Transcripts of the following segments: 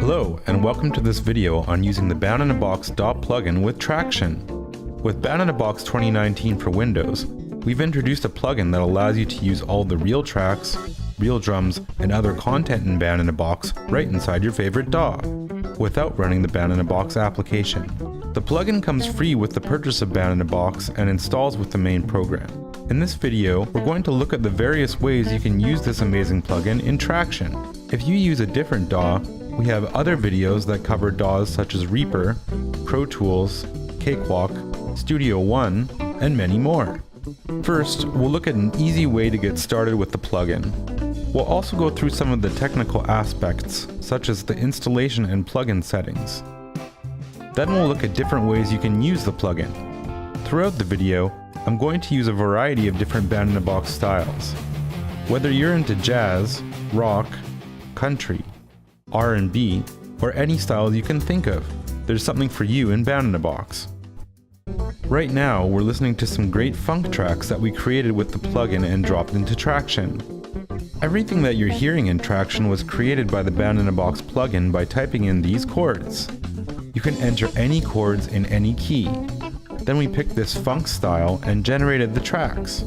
Hello, and welcome to this video on using the Band-in-a-Box DAW plugin with Tracktion. With Band-in-a-Box 2019 for Windows, we've introduced a plugin that allows you to use all the real tracks, real drums, and other content in Band-in-a-Box right inside your favorite DAW, without running the Band-in-a-Box application. The plugin comes free with the purchase of Band-in-a-Box and installs with the main program. In this video, we're going to look at the various ways you can use this amazing plugin in Tracktion. If you use a different DAW, we have other videos that cover DAWs such as Reaper, Pro Tools, Cakewalk, Studio One, and many more. First, we'll look at an easy way to get started with the plugin. We'll also go through some of the technical aspects, such as the installation and plugin settings. Then we'll look at different ways you can use the plugin. Throughout the video, I'm going to use a variety of different Band-in-a-Box styles. Whether you're into jazz, rock, country, R&B, or any styles you can think of, there's something for you in Band-in-a-Box. Right now, we're listening to some great funk tracks that we created with the plugin and dropped into Tracktion. Everything that you're hearing in Tracktion was created by the Band-in-a-Box plugin by typing in these chords. You can enter any chords in any key. Then we picked this funk style and generated the tracks.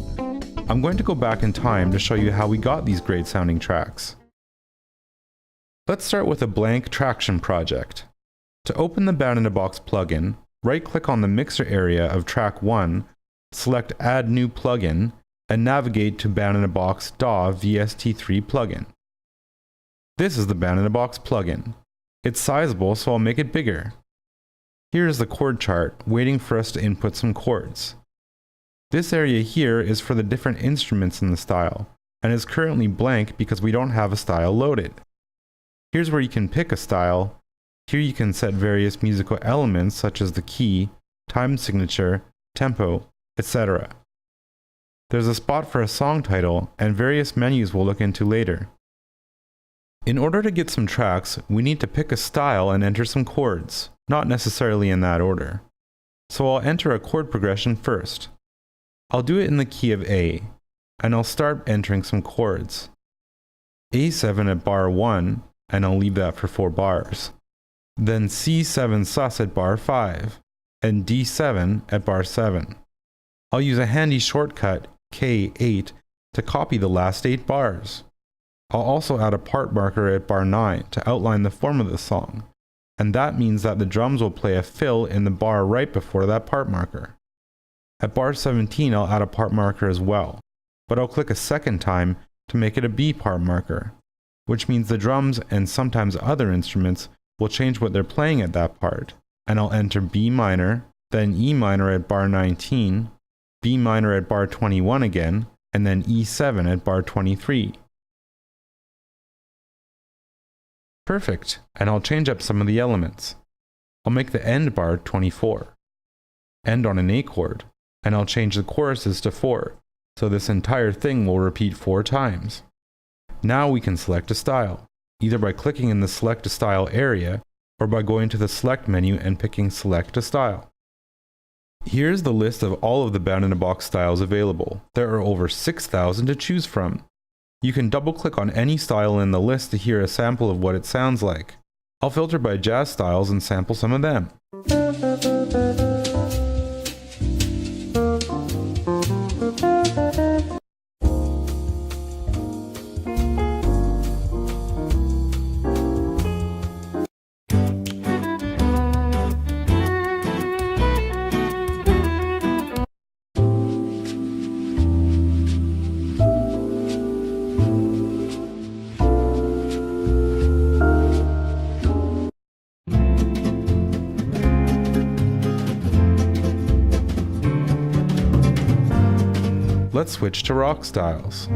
I'm going to go back in time to show you how we got these great sounding tracks. Let's start with a blank Tracktion project. To open the Band-in-a-Box plugin, right-click on the mixer area of track 1, select Add New Plugin, and navigate to Band-in-a-Box DAW VST plugin. This is the Band-in-a-Box plugin. It's sizable, so I'll make it bigger. Here's the chord chart, waiting for us to input some chords. This area here is for the different instruments in the style, and is currently blank because we don't have a style loaded. Here's where you can pick a style. Here you can set various musical elements such as the key, time signature, tempo, etc. There's a spot for a song title and various menus we'll look into later. In order to get some tracks, we need to pick a style and enter some chords, not necessarily in that order. So I'll enter a chord progression first. I'll do it in the key of A, and I'll start entering some chords. A7 at bar 1, and I'll leave that for 4 bars. Then C7 sus at bar 5, and D7 at bar 7. I'll use a handy shortcut, K8, to copy the last 8 bars. I'll also add a part marker at bar 9 to outline the form of the song, and that means that the drums will play a fill in the bar right before that part marker. At bar 17 I'll add a part marker as well, but I'll click a second time to make it a B part marker, which means the drums and sometimes other instruments will change what they're playing at that part, and I'll enter B minor, then E minor at bar 19, B minor at bar 21 again, and then E7 at bar 23. Perfect, and I'll change up some of the elements. I'll make the end bar 24, end on an A chord, and I'll change the choruses to 4, so this entire thing will repeat 4 times. Now we can select a style, either by clicking in the Select a Style area, or by going to the Select menu and picking Select a Style. Here's the list of all of the Band-in-a-Box styles available. There are over 6,000 to choose from. You can double-click on any style in the list to hear a sample of what it sounds like. I'll filter by jazz styles and sample some of them. Let's switch to rock styles.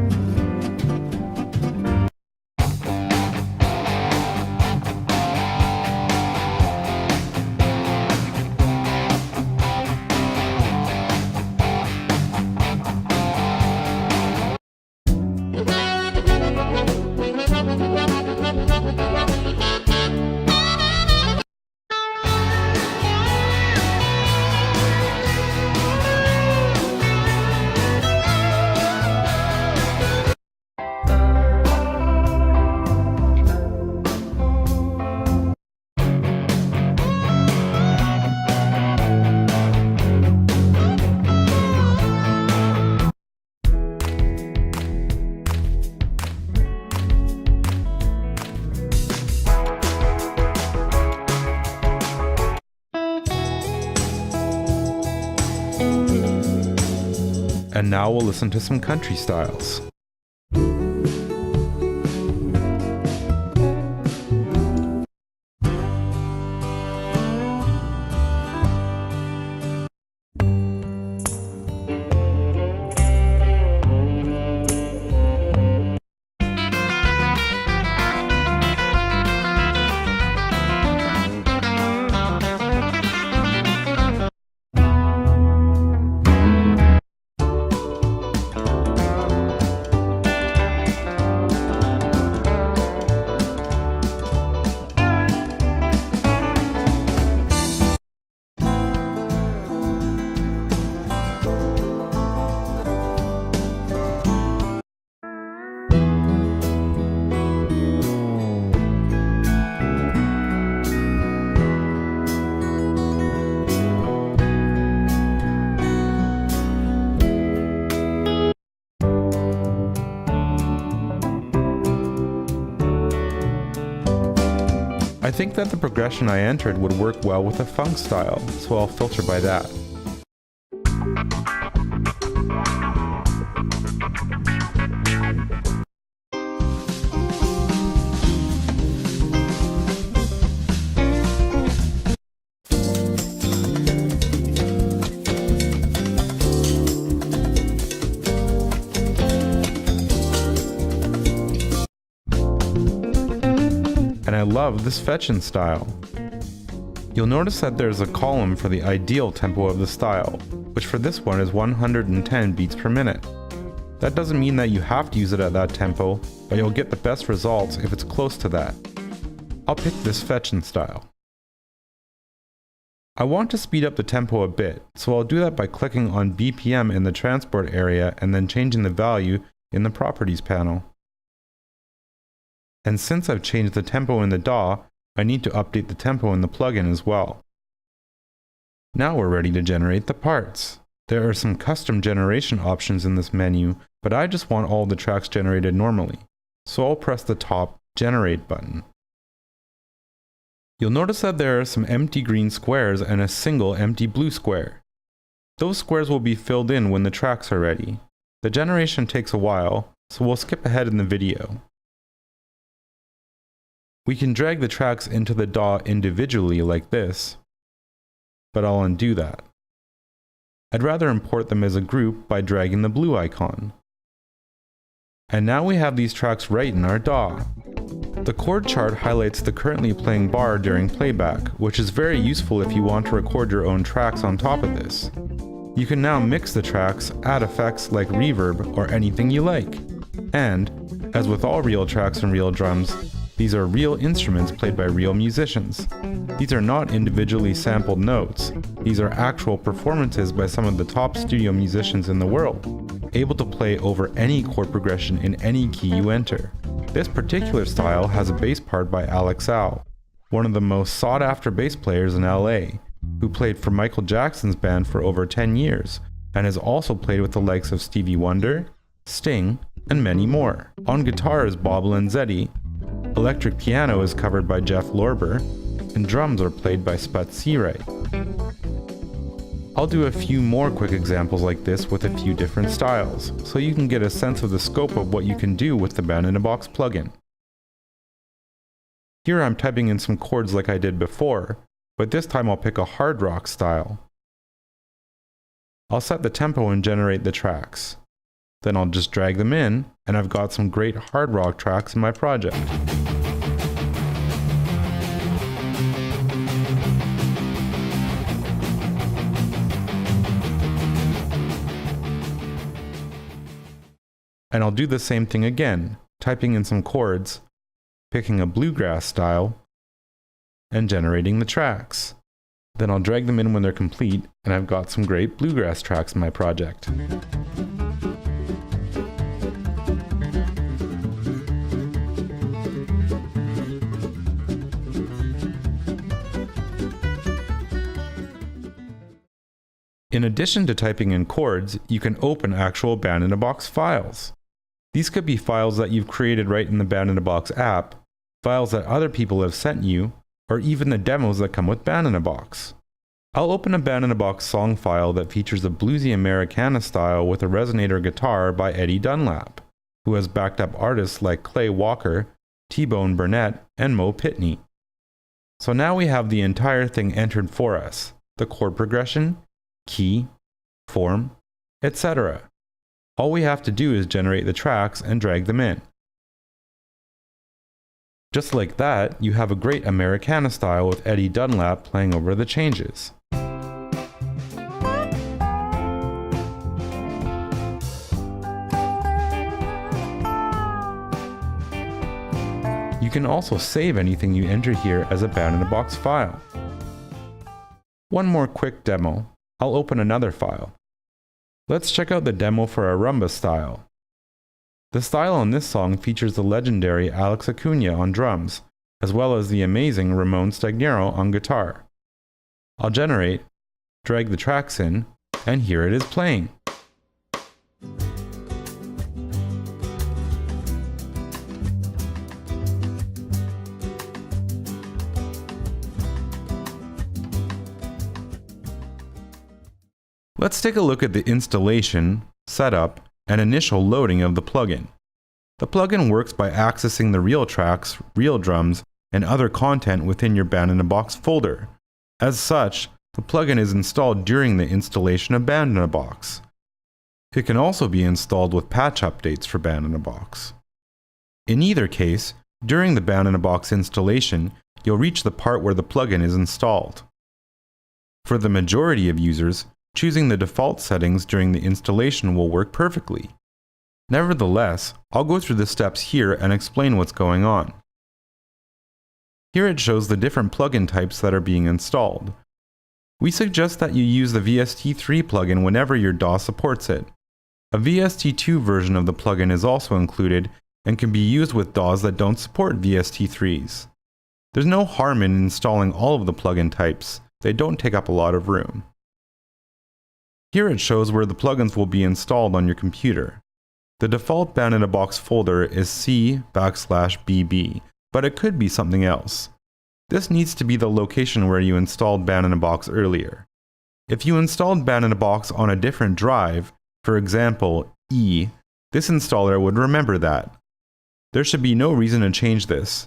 And now we'll listen to some country styles. I think that the progression I entered would work well with a funk style, so I'll filter by that. And I love this fetch-in style. You'll notice that there's a column for the ideal tempo of the style, which for this one is 110 beats per minute. That doesn't mean that you have to use it at that tempo, but you'll get the best results if it's close to that. I'll pick this fetch-in style. I want to speed up the tempo a bit, so I'll do that by clicking on BPM in the transport area and then changing the value in the properties panel. And since I've changed the tempo in the DAW, I need to update the tempo in the plugin as well. Now we're ready to generate the parts. There are some custom generation options in this menu, but I just want all the tracks generated normally, so I'll press the top Generate button. You'll notice that there are some empty green squares and a single empty blue square. Those squares will be filled in when the tracks are ready. The generation takes a while, so we'll skip ahead in the video. We can drag the tracks into the DAW individually like this, but I'll undo that. I'd rather import them as a group by dragging the blue icon. And now we have these tracks right in our DAW. The chord chart highlights the currently playing bar during playback, which is very useful if you want to record your own tracks on top of this. You can now mix the tracks, add effects like reverb or anything you like. And, as with all real tracks and real drums, these are real instruments played by real musicians. These are not individually sampled notes. These are actual performances by some of the top studio musicians in the world, able to play over any chord progression in any key you enter. This particular style has a bass part by Alex Au, one of the most sought-after bass players in LA, who played for Michael Jackson's band for over 10 years, and has also played with the likes of Stevie Wonder, Sting, and many more. On guitar is Bob Lenzetti. Electric piano is covered by Jeff Lorber, and drums are played by Spud Seawright. I'll do a few more quick examples like this with a few different styles, so you can get a sense of the scope of what you can do with the Band in a Box plugin. Here I'm typing in some chords like I did before, but this time I'll pick a hard rock style. I'll set the tempo and generate the tracks. Then I'll just drag them in, and I've got some great hard rock tracks in my project. And I'll do the same thing again, typing in some chords, picking a bluegrass style, and generating the tracks. Then I'll drag them in when they're complete, and I've got some great bluegrass tracks in my project. In addition to typing in chords, you can open actual Band in a Box files. These could be files that you've created right in the Band in a Box app, files that other people have sent you, or even the demos that come with Band in a Box. I'll open a Band-in-a-Box song file that features a bluesy Americana style with a resonator guitar by Eddie Dunlap, who has backed up artists like Clay Walker, T-Bone Burnett, and Mo Pitney. So now we have the entire thing entered for us, the chord progression, key, form, etc. All we have to do is generate the tracks and drag them in. Just like that, you have a great Americana style with Eddie Dunlap playing over the changes. You can also save anything you enter here as a Band-in-a-Box file. One more quick demo. I'll open another file. Let's check out the demo for a rumba style. The style on this song features the legendary Alex Acuna on drums, as well as the amazing Ramon Stagnero on guitar. I'll generate, drag the tracks in, and here it is playing. Let's take a look at the installation, setup, and initial loading of the plugin. The plugin works by accessing the real tracks, real drums, and other content within your Band-in-a-Box folder. As such, the plugin is installed during the installation of Band-in-a-Box. It can also be installed with patch updates for Band-in-a-Box. In either case, during the Band-in-a-Box installation, you'll reach the part where the plugin is installed. For the majority of users, choosing the default settings during the installation will work perfectly. Nevertheless, I'll go through the steps here and explain what's going on. Here it shows the different plugin types that are being installed. We suggest that you use the VST3 plugin whenever your DAW supports it. A VST2 version of the plugin is also included and can be used with DAWs that don't support VST3s. There's no harm in installing all of the plugin types, they don't take up a lot of room. Here it shows where the plugins will be installed on your computer. The default Band-in-a-Box folder is C/BB, but it could be something else. This needs to be the location where you installed Band-in-a-Box earlier. If you installed Band-in-a-Box on a different drive, for example E, this installer would remember that. There should be no reason to change this.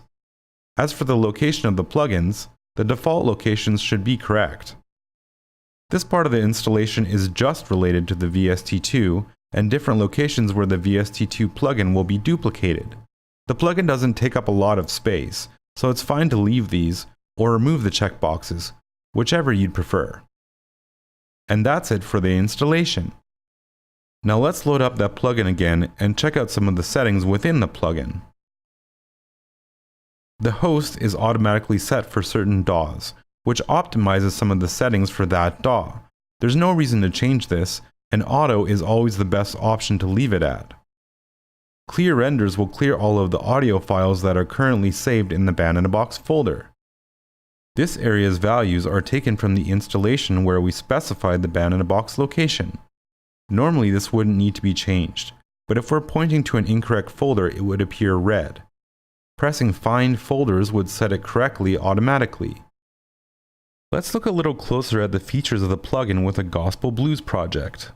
As for the location of the plugins, the default locations should be correct. This part of the installation is just related to the VST2 and different locations where the VST2 plugin will be duplicated. The plugin doesn't take up a lot of space, so it's fine to leave these or remove the checkboxes, whichever you'd prefer. And that's it for the installation. Now let's load up that plugin again and check out some of the settings within the plugin. The host is automatically set for certain DAWs, which optimizes some of the settings for that DAW. There's no reason to change this, and auto is always the best option to leave it at. Clear renders will clear all of the audio files that are currently saved in the Band-in-a-Box folder. This area's values are taken from the installation where we specified the Band-in-a-Box location. Normally this wouldn't need to be changed, but if we're pointing to an incorrect folder it would appear red. Pressing Find Folders would set it correctly automatically. Let's look a little closer at the features of the plugin with a gospel blues project.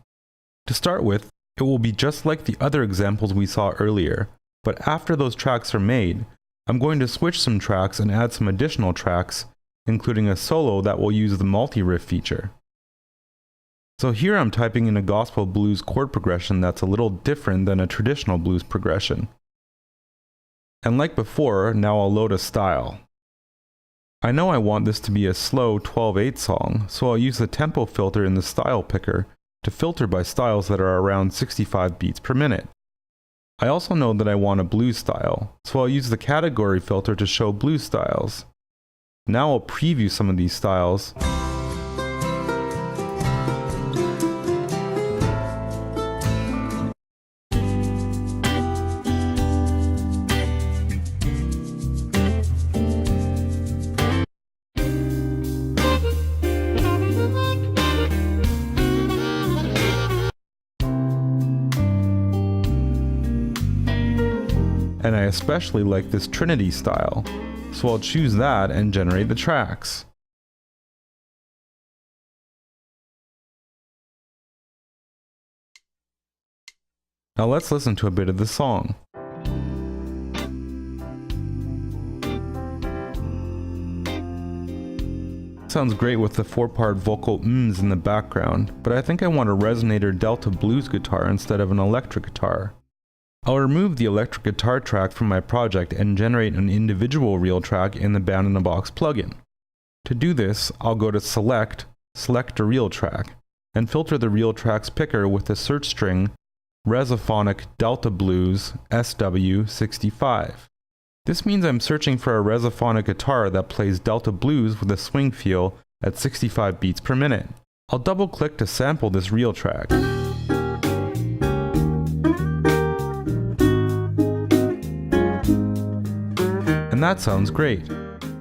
To start with, it will be just like the other examples we saw earlier, but after those tracks are made, I'm going to switch some tracks and add some additional tracks, including a solo that will use the multi-riff feature. So here I'm typing in a gospel blues chord progression that's a little different than a traditional blues progression. And like before, now I'll load a style. I know I want this to be a slow 12/8 song, so I'll use the tempo filter in the style picker to filter by styles that are around 65 beats per minute. I also know that I want a blues style, so I'll use the category filter to show blues styles. Now I'll preview some of these styles. And I especially like this Trinity style, so I'll choose that and generate the tracks. Now let's listen to a bit of the song. Sounds great with the 4-part vocal mms in the background, but I think I want a resonator Delta blues guitar instead of an electric guitar. I'll remove the electric guitar track from my project and generate an individual real track in the Bound in a Box plugin. To do this, I'll go to Select a Real Track, and filter the Real Tracks picker with the search string Resophonic Delta Blues SW65. This means I'm searching for a resophonic guitar that plays Delta Blues with a swing feel at 65 beats per minute. I'll double click to sample this real track. And that sounds great.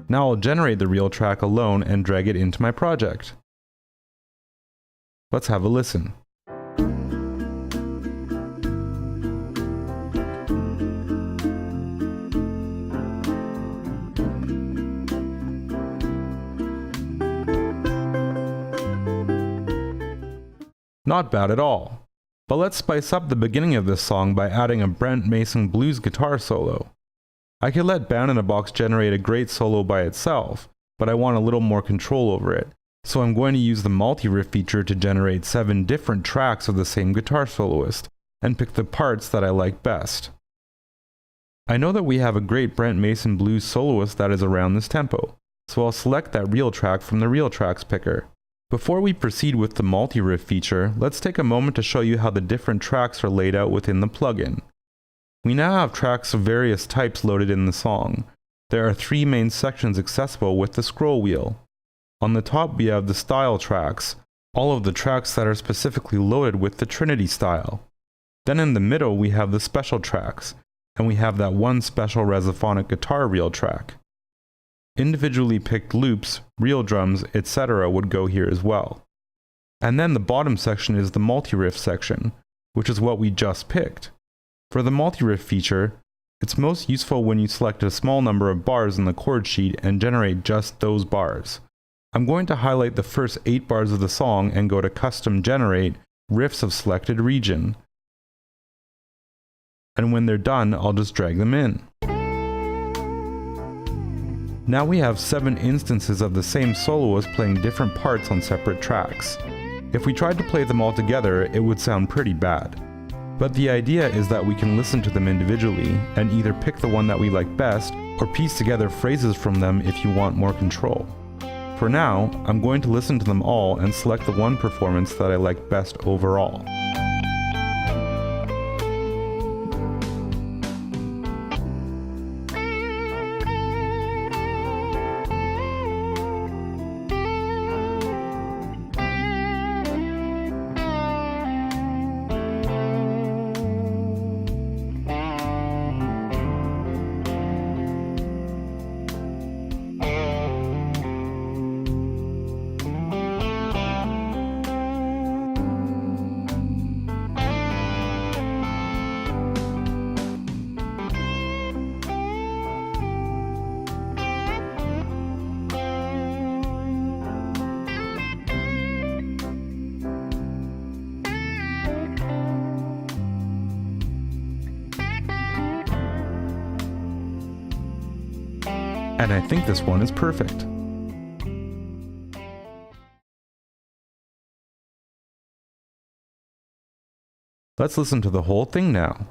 Now I'll generate the real track alone and drag it into my project. Let's have a listen. Not bad at all. But let's spice up the beginning of this song by adding a Brent Mason blues guitar solo. I could let Bound in a Box generate a great solo by itself, but I want a little more control over it, so I'm going to use the multi-riff feature to generate 7 different tracks of the same guitar soloist, and pick the parts that I like best. I know that we have a great Brent Mason blues soloist that is around this tempo, so I'll select that real track from the Real Tracks picker. Before we proceed with the multi-riff feature, let's take a moment to show you how the different tracks are laid out within the plugin. We now have tracks of various types loaded in the song. There are 3 main sections accessible with the scroll wheel. On the top we have the style tracks, all of the tracks that are specifically loaded with the Trinity style. Then in the middle we have the special tracks, and we have that one special resophonic guitar reel track. Individually picked loops, real drums, etc. would go here as well. And then the bottom section is the multi-riff section, which is what we just picked. For the multi-riff feature, it's most useful when you select a small number of bars in the chord sheet and generate just those bars. I'm going to highlight the first 8 bars of the song and go to Custom Generate, Riffs of Selected Region. And when they're done, I'll just drag them in. Now we have 7 instances of the same soloist playing different parts on separate tracks. If we tried to play them all together, it would sound pretty bad. But the idea is that we can listen to them individually, and either pick the one that we like best, or piece together phrases from them if you want more control. For now, I'm going to listen to them all and select the one performance that I like best overall. And I think this one is perfect. Let's listen to the whole thing now.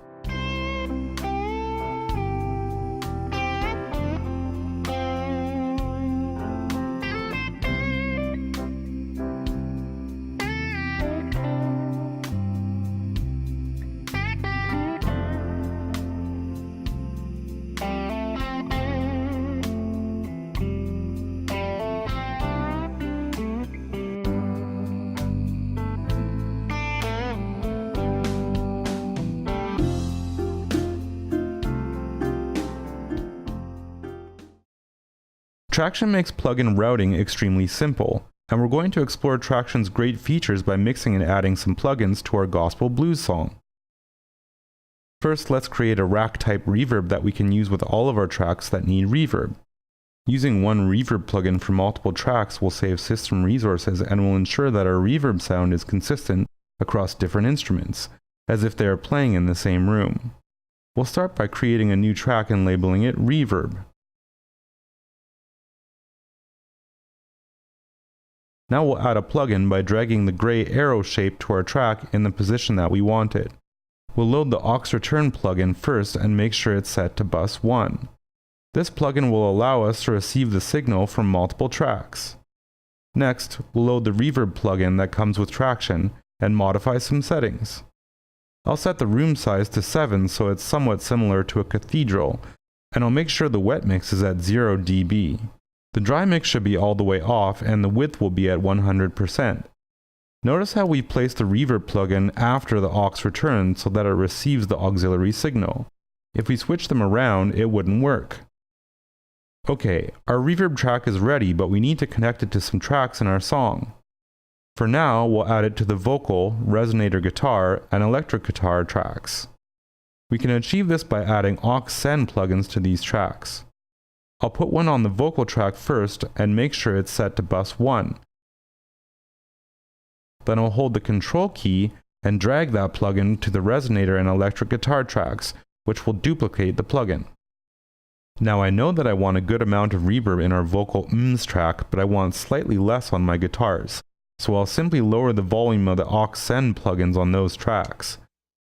Tracktion makes plugin routing extremely simple, and we're going to explore Tracktion's great features by mixing and adding some plugins to our gospel blues song. First, let's create a rack type reverb that we can use with all of our tracks that need reverb. Using one reverb plugin for multiple tracks will save system resources and will ensure that our reverb sound is consistent across different instruments, as if they are playing in the same room. We'll start by creating a new track and labeling it Reverb. Now we'll add a plugin by dragging the gray arrow shape to our track in the position that we want it. We'll load the aux return plugin first and make sure it's set to bus 1. This plugin will allow us to receive the signal from multiple tracks. Next, we'll load the reverb plugin that comes with Tracktion and modify some settings. I'll set the room size to 7 so it's somewhat similar to a cathedral, and I'll make sure the wet mix is at 0 dB. The dry mix should be all the way off and the width will be at 100%. Notice how we placed the reverb plugin after the aux return so that it receives the auxiliary signal. If we switch them around, it wouldn't work. Okay, our reverb track is ready, but we need to connect it to some tracks in our song. For now, we'll add it to the vocal, resonator guitar, and electric guitar tracks. We can achieve this by adding aux send plugins to these tracks. I'll put one on the vocal track first and make sure it's set to bus 1. Then I'll hold the control key and drag that plugin to the resonator and electric guitar tracks, which will duplicate the plugin. Now I know that I want a good amount of reverb in our vocal track, but I want slightly less on my guitars, so I'll simply lower the volume of the aux send plugins on those tracks.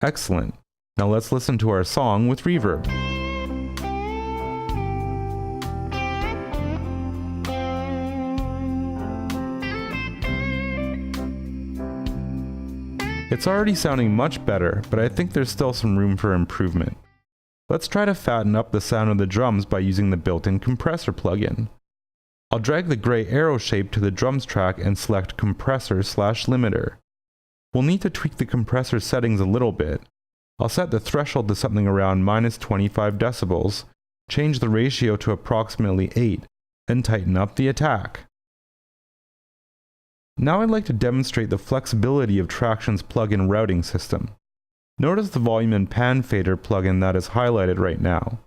Excellent. Now let's listen to our song with reverb. It's already sounding much better, but I think there's still some room for improvement. Let's try to fatten up the sound of the drums by using the built-in compressor plugin. I'll drag the gray arrow shape to the drums track and select compressor/limiter. We'll need to tweak the compressor settings a little bit. I'll set the threshold to something around -25 decibels, change the ratio to approximately 8, and tighten up the attack. Now I'd like to demonstrate the flexibility of Tracktion's plugin routing system. Notice the volume and pan fader plugin that is highlighted right now.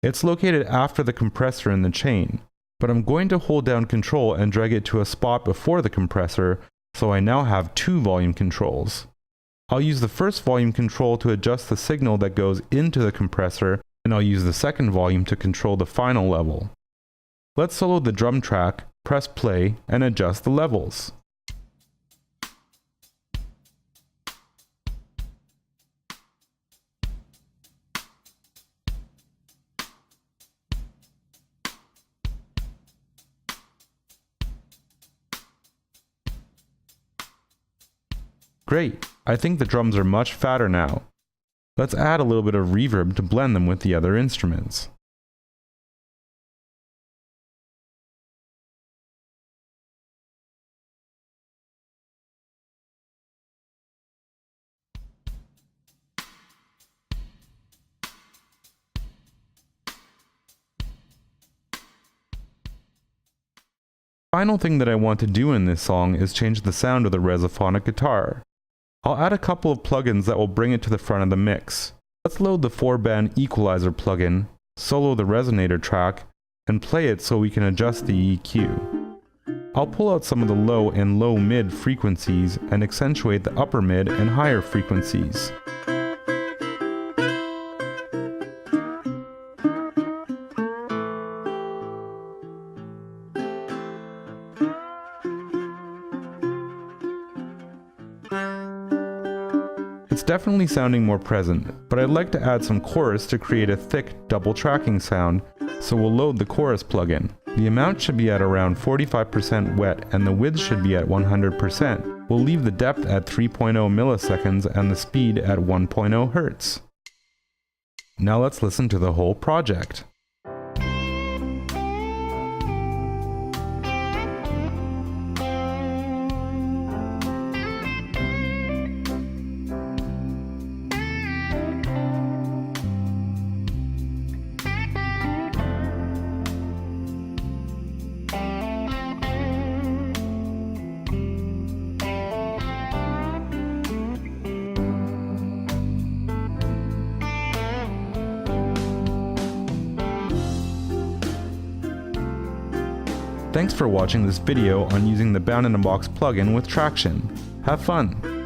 It's located after the compressor in the chain, but I'm going to hold down Control and drag it to a spot before the compressor, so I now have 2 volume controls. I'll use the first volume control to adjust the signal that goes into the compressor, and I'll use the second volume to control the final level. Let's solo the drum track, press play, and adjust the levels. Great, I think the drums are much fatter now. Let's add a little bit of reverb to blend them with the other instruments. Final thing that I want to do in this song is change the sound of the resophonic guitar. I'll add a couple of plugins that will bring it to the front of the mix. Let's load the 4-band equalizer plugin, solo the resonator track, and play it so we can adjust the EQ. I'll pull out some of the low and low-mid frequencies and accentuate the upper mid and higher frequencies. It's definitely sounding more present, but I'd like to add some chorus to create a thick double tracking sound, so we'll load the chorus plugin. The amount should be at around 45% wet and the width should be at 100%. We'll leave the depth at 3.0 milliseconds and the speed at 1.0 Hz. Now let's listen to the whole project. Thanks for watching this video on using the Bound in a Box plugin with Tracktion. Have fun!